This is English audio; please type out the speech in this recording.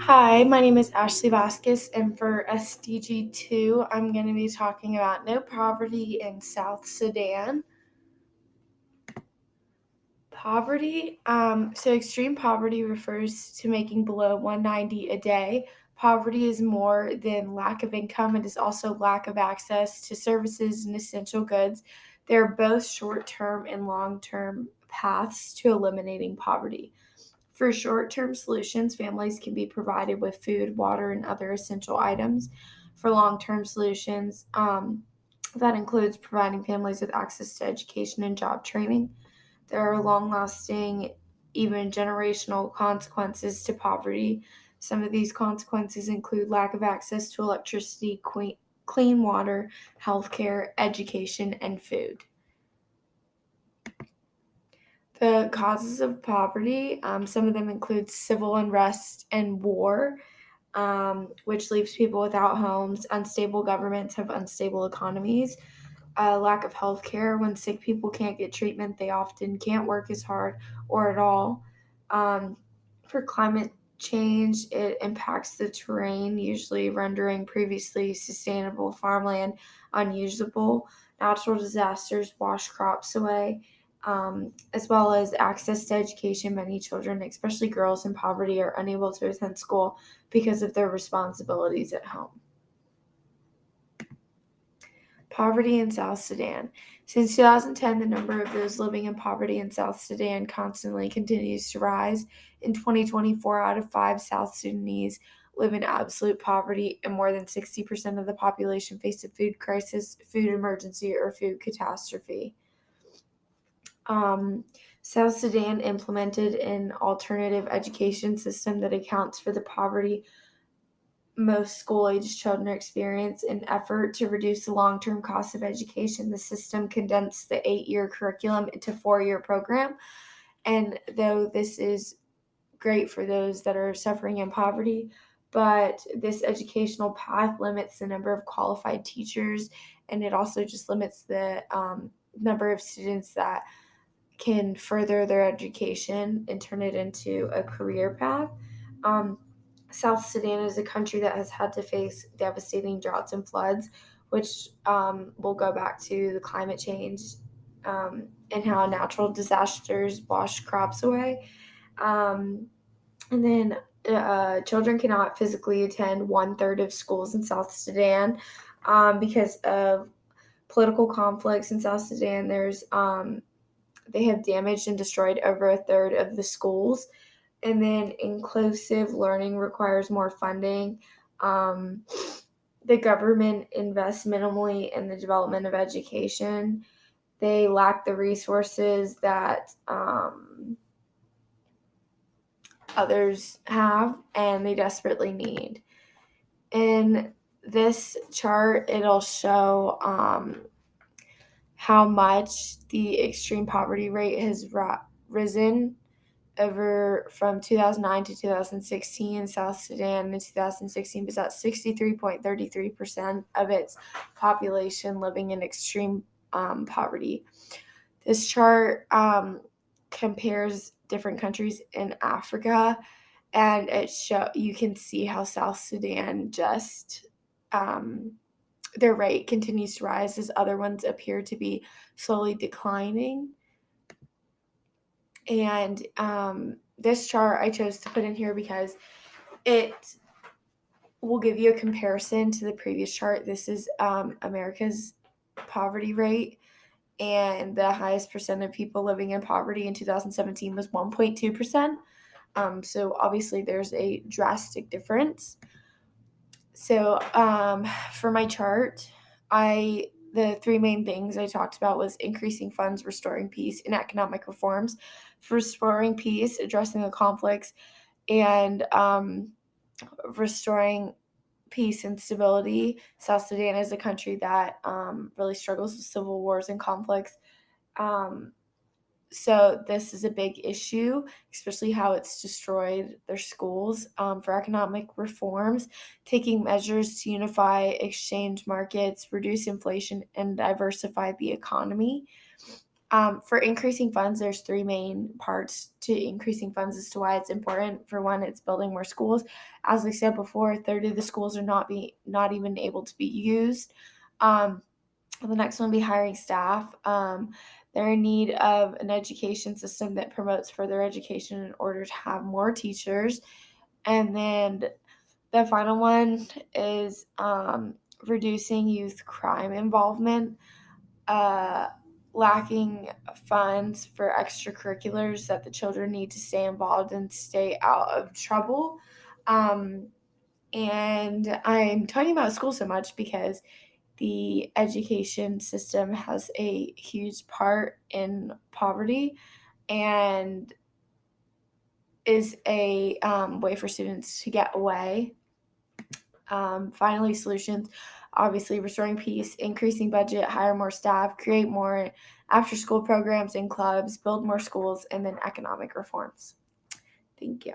Hi, my name is Ashley Vasquez, and for SDG2, I'm going to be talking about no poverty in South Sudan. Poverty, so extreme poverty refers to making below 190 a day. Poverty is more than lack of income, it is also lack of access to services and essential goods. They're both short term and long term paths to eliminating poverty. For short term solutions, families can be provided with food, water, and other essential items. For long term solutions, that includes providing families with access to education and job training. There are long lasting, even generational consequences to poverty. Some of these consequences include lack of access to electricity, clean water, healthcare, education, and food. The causes of poverty, some of them include civil unrest and war, which leaves people without homes. Unstable governments have unstable economies. Lack of health care. When sick people can't get treatment, they often can't work as hard or at all. Um, for climate change, it impacts the terrain, usually rendering previously sustainable farmland unusable. Natural disasters wash crops away, as well as access to education. Many children, especially girls in poverty, are unable to attend school because of their responsibilities at home. Poverty in South Sudan. Since 2010, the number of those living in poverty in South Sudan constantly continues to rise. In 2024, out of five South Sudanese live in absolute poverty, and more than 60% of the population face a food crisis, food emergency, or food catastrophe. Um, South Sudan implemented an alternative education system that accounts for the poverty most school age children experience. In effort to reduce the long term cost of education, the system condensed the 8-year curriculum into a 4-year program. And though this is great for those that are suffering in poverty, but this educational path limits the number of qualified teachers, and it also just limits the number of students that can further their education and turn it into a career path. Um, South Sudan is a country that has had to face devastating droughts and floods, which will go back to the climate change and how natural disasters wash crops away. Um, and then children cannot physically attend one third of schools in South Sudan because of political conflicts in South Sudan. They have damaged and destroyed over a third of the schools. And then inclusive learning requires more funding. Um, the government invests minimally in the development of education. They lack the resources that others have, and they desperately need. In this chart, it'll show how much the extreme poverty rate has risen over from 2009 to 2016. South Sudan in 2016 was at 63.33% of its population living in extreme poverty. This chart compares different countries in Africa, and you can see how South Sudan just their rate continues to rise as other ones appear to be slowly declining. And this chart I chose to put in here because it will give you a comparison to the previous chart. This is America's poverty rate, and the highest percent of people living in poverty in 2017 was 1.2%. So obviously there's a drastic difference. So for my chart, the three main things I talked about was increasing funds, restoring peace, and economic reforms. For restoring peace, addressing the conflicts, and restoring peace and stability. South Sudan is a country that really struggles with civil wars and conflicts. Um, so this is a big issue, especially how it's destroyed their schools. For economic reforms, taking measures to unify exchange markets, reduce inflation, and diversify the economy. For increasing funds, there's three main parts to increasing funds as to why it's important. For one, it's building more schools. As we said before, a third of the schools are not even able to be used. The next one would be hiring staff. They're in need of an education system that promotes further education in order to have more teachers. And then the final one is reducing youth crime involvement. Lacking funds for extracurriculars that the children need to stay involved and stay out of trouble. Um, and I'm talking about school so much because the education system has a huge part in poverty and is a way for students to get away. Finally, solutions obviously restoring peace, increasing budget, hire more staff, create more after school programs and clubs, build more schools, and then economic reforms. Thank you.